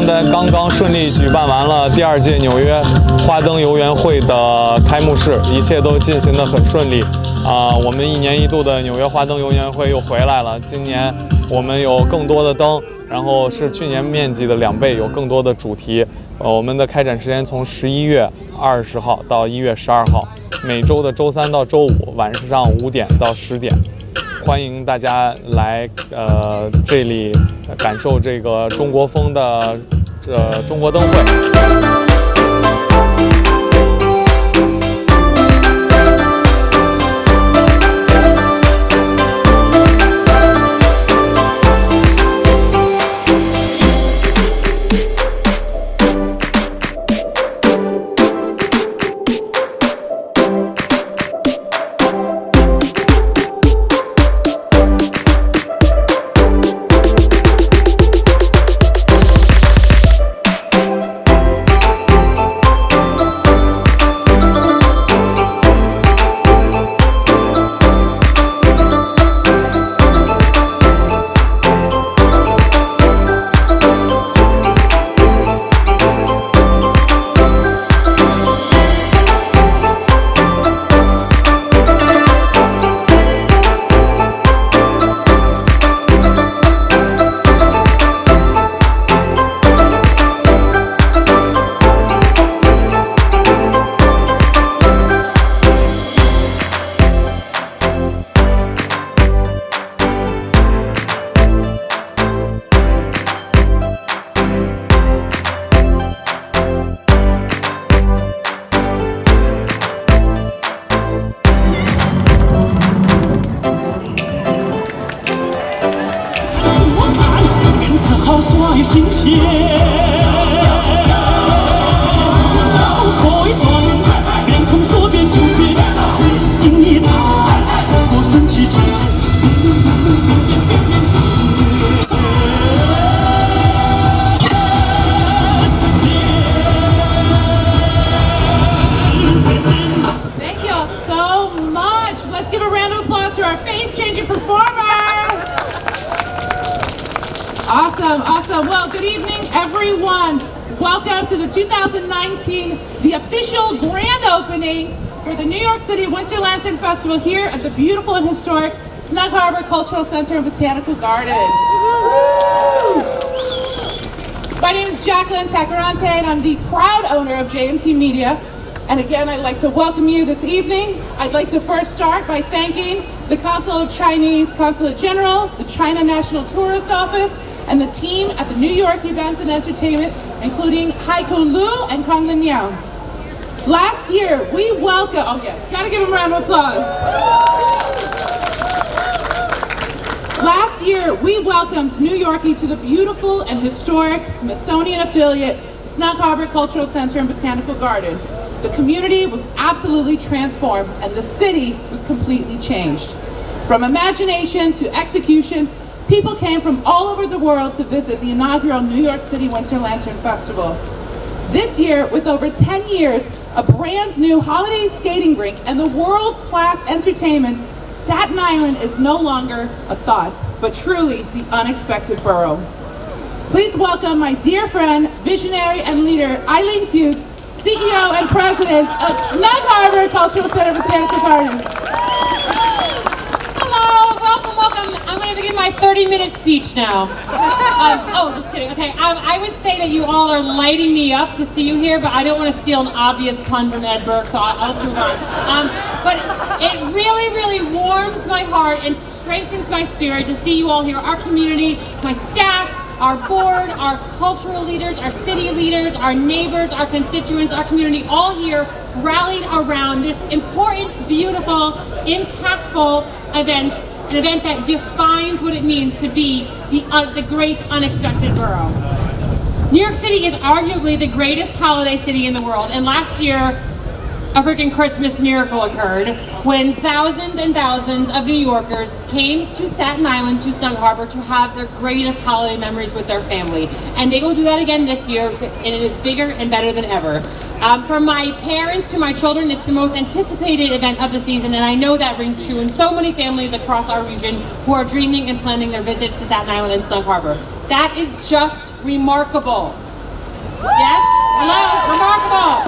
刚刚顺利举办完了第2届纽约花灯游园会的开幕式，一切都进行得很顺利。我们1年1度的纽约花灯游园会又回来了。今年我们有更多的灯，然后是去年面积的2倍，有更多的主题。我们的开展时间从11月20号到1月12号，每周的周3到周5晚上5点到10点。欢迎大家来这里感受这个中国风的中国灯会。Awesome. Well, good evening, everyone. Welcome to the 2019, the official grand opening for the New York City Winter Lantern Festival here at the beautiful and historic Snug Harbor Cultural Center and Botanical Garden. My name is Jacqueline Tacarante, and I'm the proud owner of JMT Media. And again, I'd like to welcome you this evening. I'd like to first start by thanking the Consul of Chinese Consulate General, the China National Tourist Office, and the team at the New York Events and Entertainment, including Hai Kun Lu and Kong Lin Yang. Last year, we welcomed, oh yes, gotta give them a round of applause. Last year, we welcomed New Yorkie to the beautiful and historic Smithsonian affiliate, Snug Harbor Cultural Center and Botanical Garden. The community was absolutely transformed and the city was completely changed. From imagination to execution, people came from all over the world to visit the inaugural New York City Winter Lantern Festival. This year, with over 10 years, a brand new holiday skating rink and the world-class entertainment, Staten Island is no longer a thought, but truly the unexpected borough. Please welcome my dear friend, visionary and leader, Eileen Fuchs, CEO and President of Snug Harbor Cultural Center Botanical Garden. Hello, welcome. I'm going to begin my 30-minute speech now. Just kidding. Okay, I would say that you all are lighting me up to see you here, but I don't want to steal an obvious pun from Ed Burke, so I'll just move on. But it really warms my heart and strengthens my spirit to see you all here, our community, my staff, our board, our cultural leaders, our city leaders, our neighbors, our constituents, our community, all here rallied around this important, beautiful, impactful event, an event that defines what it means to be the great unexpected borough. New York City is arguably the greatest holiday city in the world, and last year a freaking Christmas miracle occurred when thousands and thousands of New Yorkers came to Staten Island, to Snug Harbor, to have their greatest holiday memories with their family. And they will do that again this year, and it is bigger and better than ever. From my parents to my children, it's the most anticipated event of the season, and I know that rings true in so many families across our region who are dreaming and planning their visits to Staten Island and Snug Harbor. That is just remarkable. Yes? Hello? Remarkable.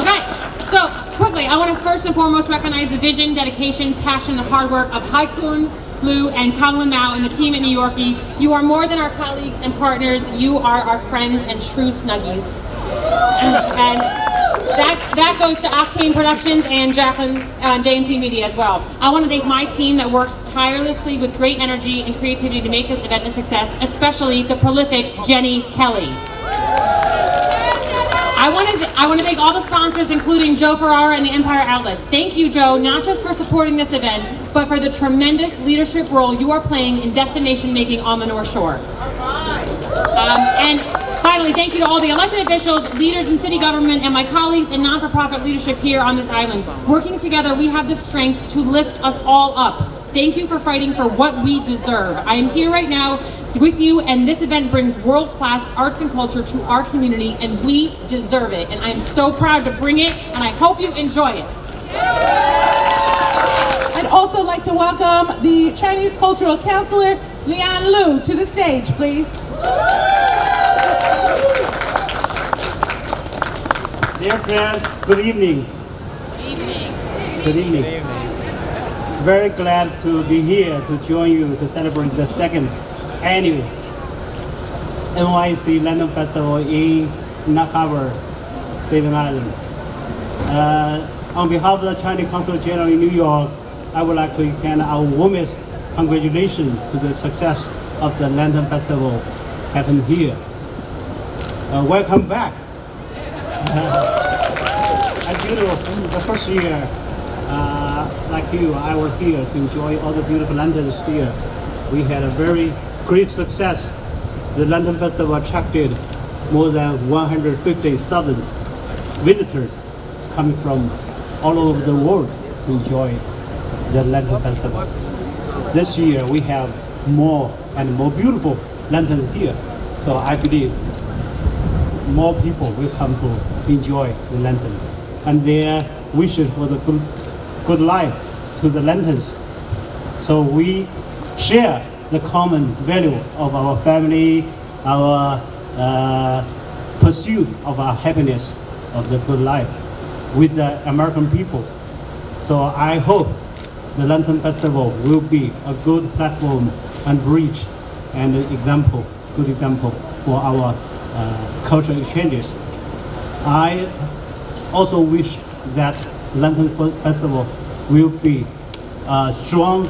Okay, so quickly, I want to first and foremost recognize the vision, dedication, passion, and hard work of Haikun Lu and Konglin Mao and the team at New Yorkie. You are more than our colleagues and partners. You are our friends and true snuggies. And that goes to Octane Productions and Jacqueline JMT Media as well. I want to thank my team that works tirelessly with great energy and creativity to make this event a success, especially the prolific Jenny Kelly. I want to thank all the sponsors, including Joe Ferrara and the Empire Outlets. Thank you, Joe, not just for supporting this event, but for the tremendous leadership role you are playing in destination making on the North Shore. And finally, thank you to all the elected officials, leaders in city government, and my colleagues in non-for-profit leadership here on this island. Working together, we have the strength to lift us all up. Thank you for fighting for what we deserve. I am here right now with you, and this event brings world-class arts and culture to our community, and we deserve it. And I am so proud to bring it, and I hope you enjoy it. I'd also like to welcome the Chinese Cultural Counselor, Lian Lu, to the stage, please. Dear friends, good evening. Good evening. Very glad to be here to join you to celebrate the second annual NYC Lantern Festival in Nag Harbor, Staten Island. On behalf of the Chinese Consul General in New York, I would like to extend our warmest congratulations to the success of the Lantern Festival happened here. Welcome back. As you know, the first year, like you, I was here to enjoy all the beautiful lanterns here. We had a very great success. The Lantern Festival attracted more than 150,000 visitors coming from all over the world to enjoy the Lantern Festival. This year we have more and more beautiful lanterns here, so I believe more people will come to enjoy the lanterns and their wishes for the good life to the lanterns. So we share the common value of our family, our pursuit of our happiness of the good life with the American people. So I hope the Lantern Festival will be a good platform and bridge and an example, good example for our cultural exchanges. I also wish that Lantern Festival will be a strong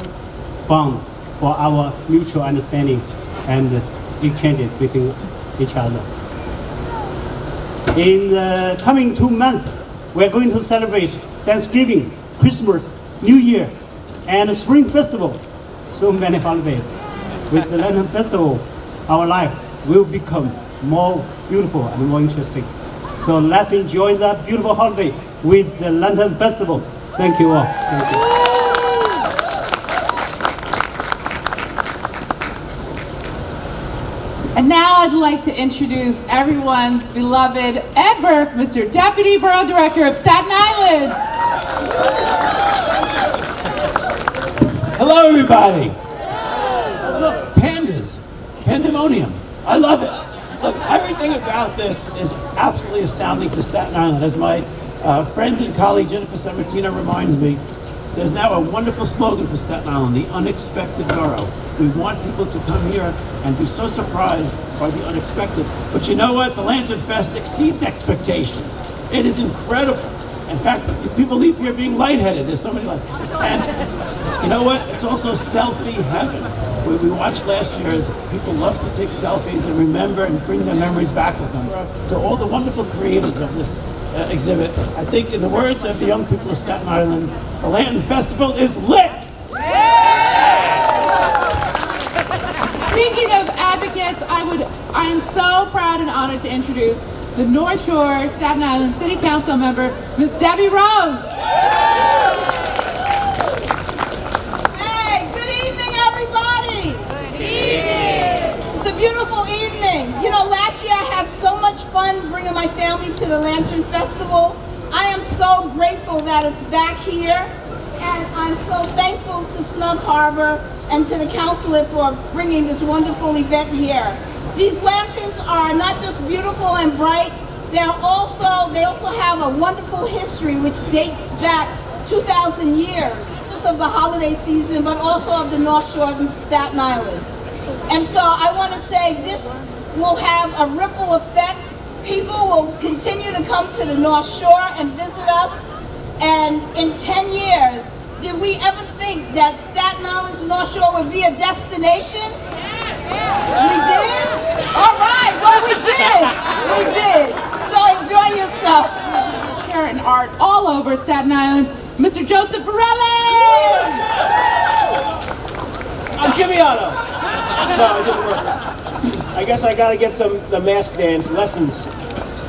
bond for our mutual understanding and exchanges between each other. In the coming 2 months, we're going to celebrate Thanksgiving, Christmas, New Year, and Spring Festival. So many holidays. With the Lantern Festival, our life will become more beautiful and more interesting. So let's enjoy that beautiful holiday with the Lantern Festival. Thank you all. Thank you. And now I'd like to introduce everyone's beloved Ed Burke, Mr. Deputy Borough Director of Staten Island. Hello, everybody. Look, pandas, pandemonium. I love it. Look, everything about this is absolutely astounding for Staten Island. As my friend and colleague Jennifer Sammartino reminds me, there's now a wonderful slogan for Staten Island, the unexpected borough. We want people to come here and be so surprised by the unexpected. But you know what? The Lantern Fest exceeds expectations. It is incredible. In fact, people leave here being lightheaded. There's so many lights. And you know what? It's also selfie heaven. We watched last year as people love to take selfies and remember and bring their memories back with them. To all the wonderful creators of this exhibit, I think in the words of the young people of Staten Island, the Lantern Festival is lit! Speaking of advocates, I am so proud and honored to introduce the North Shore Staten Island City Council member, Ms. Debbie Rose. Hey, good evening, everybody. Good evening. It's a beautiful evening. You know, last year I had so much fun bringing my family to the Lantern Festival. I am so grateful that it's back here, and I'm so thankful to Snug Harbor and to the consulate for bringing this wonderful event here. These lanterns are not just beautiful and bright, they also have a wonderful history which dates back 2,000 years. Just of the holiday season, but also of the North Shore and Staten Island. And so I want to say this will have a ripple effect. People will continue to come to the North Shore and visit us. And in 10 years, did we ever think that Staten Island's North Shore would be a destination? We did? All right, well we did. We did. So enjoy yourself. Culture and art all over Staten Island, Mr. Joseph Borelli! I'm Jimmiano. No, it didn't work. I guess I gotta get the mask dance lessons.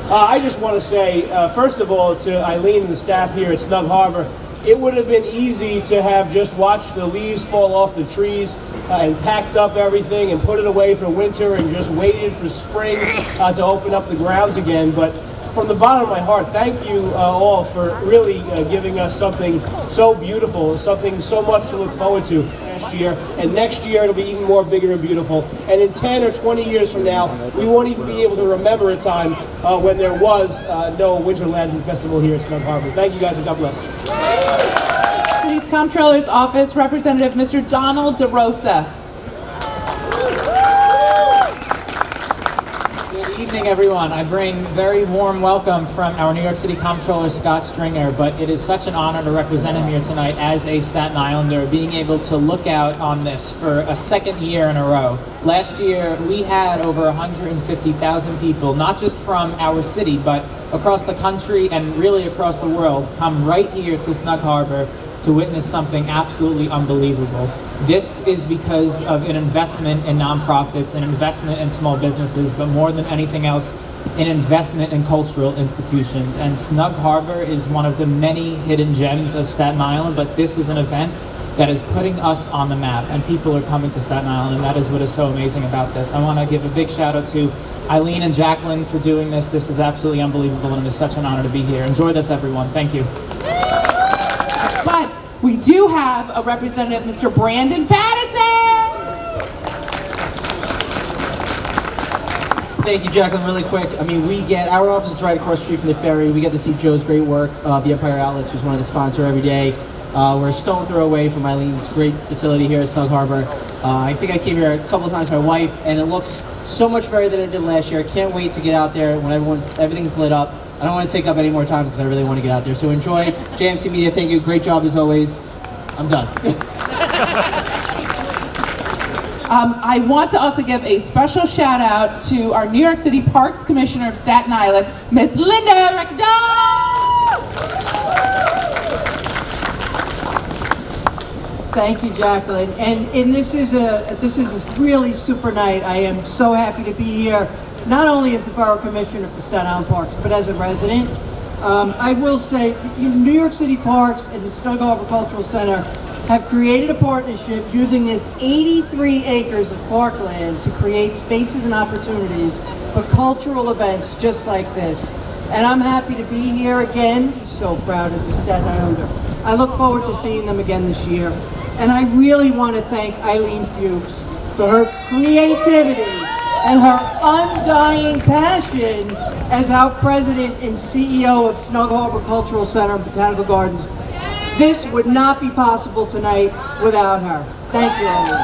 I just want to say, first of all, to Eileen and the staff here at Snug Harbor, it would have been easy to have just watched the leaves fall off the trees and packed up everything and put it away for winter and just waited for spring to open up the grounds again. But from the bottom of my heart, thank you all for really giving us something so beautiful, something so much to look forward to last year. And next year it'll be even more bigger and beautiful. And in 10 or 20 years from now, we won't even be able to remember a time when there was no Winter Lantern Festival here at Snug Harbor. Thank you guys and God bless. City's Comptroller's Office, Representative Mr. Donald DeRosa. Good evening, everyone. I bring very warm welcome from our New York City Comptroller, Scott Stringer, but it is such an honor to represent him here tonight as a Staten Islander, being able to look out on this for a second year in a row. Last year, we had over 150,000 people, not just from our city, but across the country and really across the world, come right here to Snug Harbor to witness something absolutely unbelievable. This is because of an investment in nonprofits, an investment in small businesses, but more than anything else, an investment in cultural institutions. And Snug Harbor is one of the many hidden gems of Staten Island, but this is an event that is putting us on the map, and people are coming to Staten Island, and that is what is so amazing about this. I want to give a big shout out to Eileen and Jacqueline for doing this. This is absolutely unbelievable, and it is such an honor to be here. Enjoy this, everyone. Thank you. But we do have a representative, Mr. Brandon Patterson. Thank you, Jacqueline. Really quick, I mean, our office is right across the street from the ferry. We get to see Joe's great work, the Empire Outlets, who's one of the sponsors every day. We're a stone throw away from Eileen's great facility here at Snug Harbor. I think I came here a couple of times with my wife, and it looks so much better than it did last year. I can't wait to get out there when everything's lit up. I don't want to take up any more time because I really want to get out there. So enjoy. JMT Media, thank you. Great job as always. I'm done. I want to also give a special shout out to our New York City Parks Commissioner of Staten Island, Miss Linda Riccadon. Thank you, Jacqueline. And this is a really super night. I am so happy to be here, not only as the Borough Commissioner for Staten Island Parks, but as a resident. I will say, New York City Parks and the Snug Harbor Cultural Center have created a partnership using this 83 acres of parkland to create spaces and opportunities for cultural events just like this. And I'm happy to be here again. So proud as a Staten Islander. I look forward to seeing them again this year. And I really want to thank Eileen Fuchs for her creativity and her undying passion as our president and CEO of Snug Harbor Cultural Center and Botanical Gardens. This would not be possible tonight without her. Thank you, Eileen.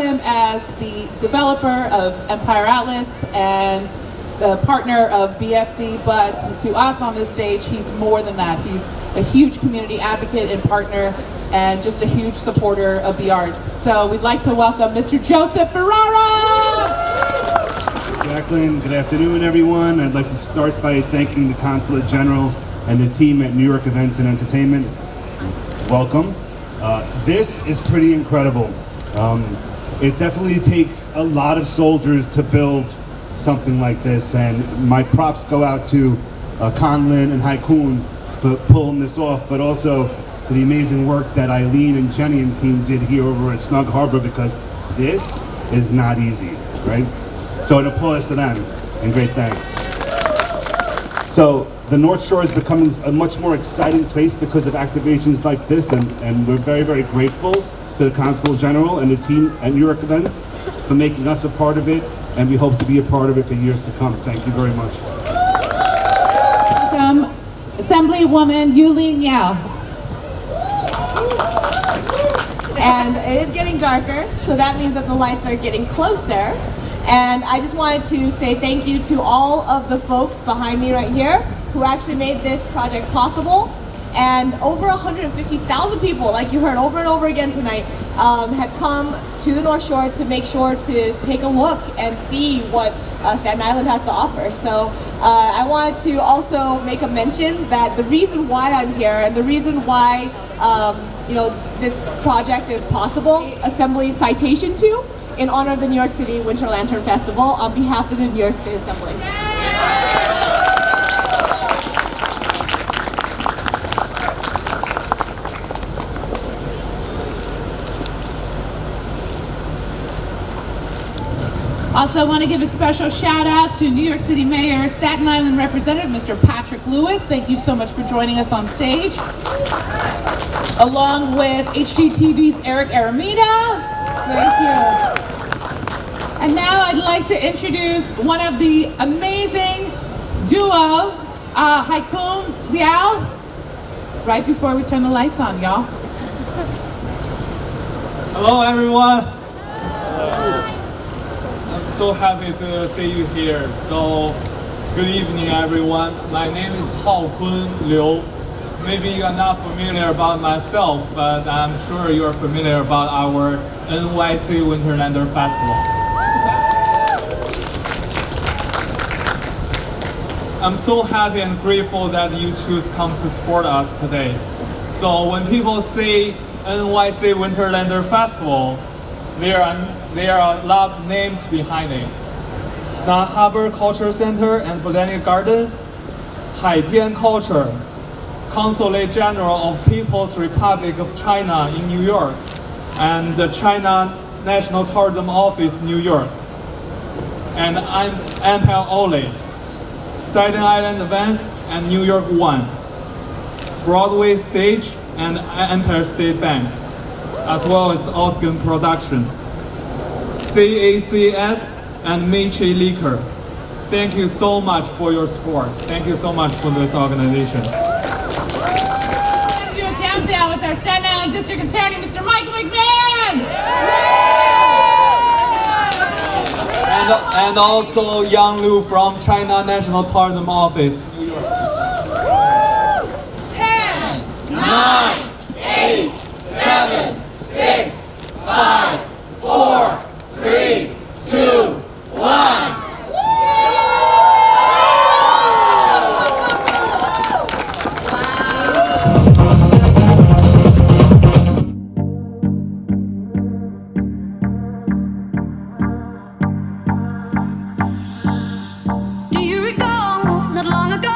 Him as the developer of Empire Outlets and the partner of BFC, but to us on this stage, he's more than that. He's a huge community advocate and partner, and just a huge supporter of the arts. So we'd like to welcome Mr. Joseph Ferrara! Jacqueline, good afternoon, everyone. I'd like to start by thanking the Consulate General and the team at New York Events and Entertainment. Welcome. This is pretty incredible. It definitely takes a lot of soldiers to build something like this, and my props go out to Conlin and Haikun for pulling this off, but also to the amazing work that Eileen and Jenny and team did here over at Snug Harbor, because this is not easy, right? So an applause to them, and great thanks. So the North Shore is becoming a much more exciting place because of activations like this, and we're very, very grateful to the Consul General and the team at New York Events for making us a part of it, and we hope to be a part of it for years to come. Thank you very much. Welcome, Assemblywoman Yulin Yao. And it is getting darker, so that means that the lights are getting closer. And I just wanted to say thank you to all of the folks behind me right here who actually made this project possible. And over 150,000 people, like you heard over and over again tonight, had come to the North Shore to make sure to take a look and see what Staten Island has to offer. So I wanted to also make a mention that the reason why I'm here and the reason why this project is possible, Assembly's citation to, in honor of the New York City Winter Lantern Festival on behalf of the New York State Assembly. Also, I want to give a special shout out to New York City Mayor, Staten Island Representative, Mr. Patrick Lewis. Thank you so much for joining us on stage. Along with HGTV's Eric Aramita. Thank you. And now I'd like to introduce one of the amazing duos, Haikun Liao, right before we turn the lights on, y'all. Hello, everyone. I'm so happy to see you here. So, good evening, everyone. My name is Haikun Liu. Maybe you are not familiar about myself, but I'm sure you are familiar about our NYC Winterlander Festival. I'm so happy and grateful that you choose come to support us today. So when people say NYC Winterlander Festival, there are a lot of names behind it. Snug Harbor Culture Center and Botanic Garden, Haitian Culture, Consulate General of People's Republic of China in New York, and the China National Tourism Office, New York, and Empire Ole, Staten Island Events and New York One, Broadway Stage and Empire State Bank, as well as Outgun Production, CACS and Meiji Liquor. Thank you so much for your support. Thank you so much for these organizations. Do a countdown with our Staten Island District Attorney, Mr. Michael McMahon. And also Yang Lu from China National Tourism Office, New York. 10, 9, 8, 7, 6, 5, 4, 3, 2, 1. Do you recall not long ago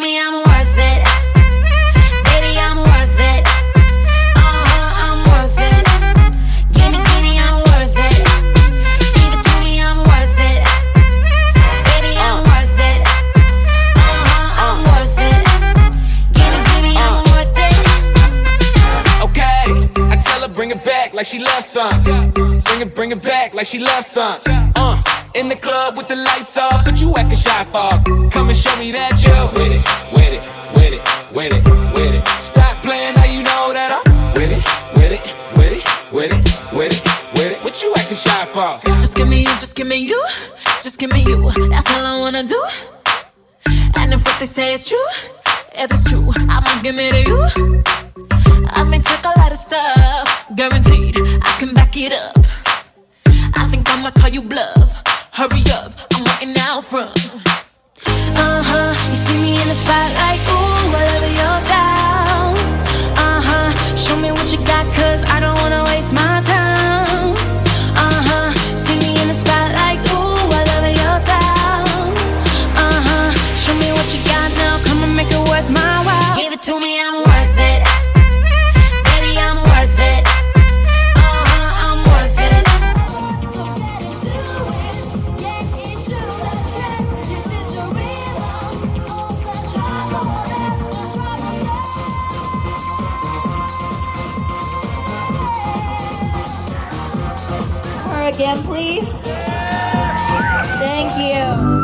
me I'm worth it. Baby, I'm worth it. I'm worth it. Give me, I'm worth it. Give it to me, I'm worth it. Baby, I'm worth it. I'm worth it. Give me, I'm worth it. Okay, I tell her bring it back like she loves some. Bring it back like she loves some. In the club with the lights off, but you acting shy for. Come and show me that you're with it, with it, with it, with it, with it. Stop playing, now you know that I'm with it, with it, with it, with it, with it, with it. What you acting shy for? Just give me you, just give me you, just give me you. That's all I wanna do. And if what they say is true, if it's true, I'ma give it to you. I may take a lot of stuff, guaranteed I can back it up. I think I'ma call you bluff. Hurry up, I'm waiting out front. You see me in the spotlight, ooh, I love your style. Show me what you got, cause I don't wanna waste my time. See me in the spotlight, ooh, I love your style. Show me what you got now, come and make it worth my while. Give it to me, I'm worth it. Baby, I'm worth it. I'm worth it. Again, please. Thank you.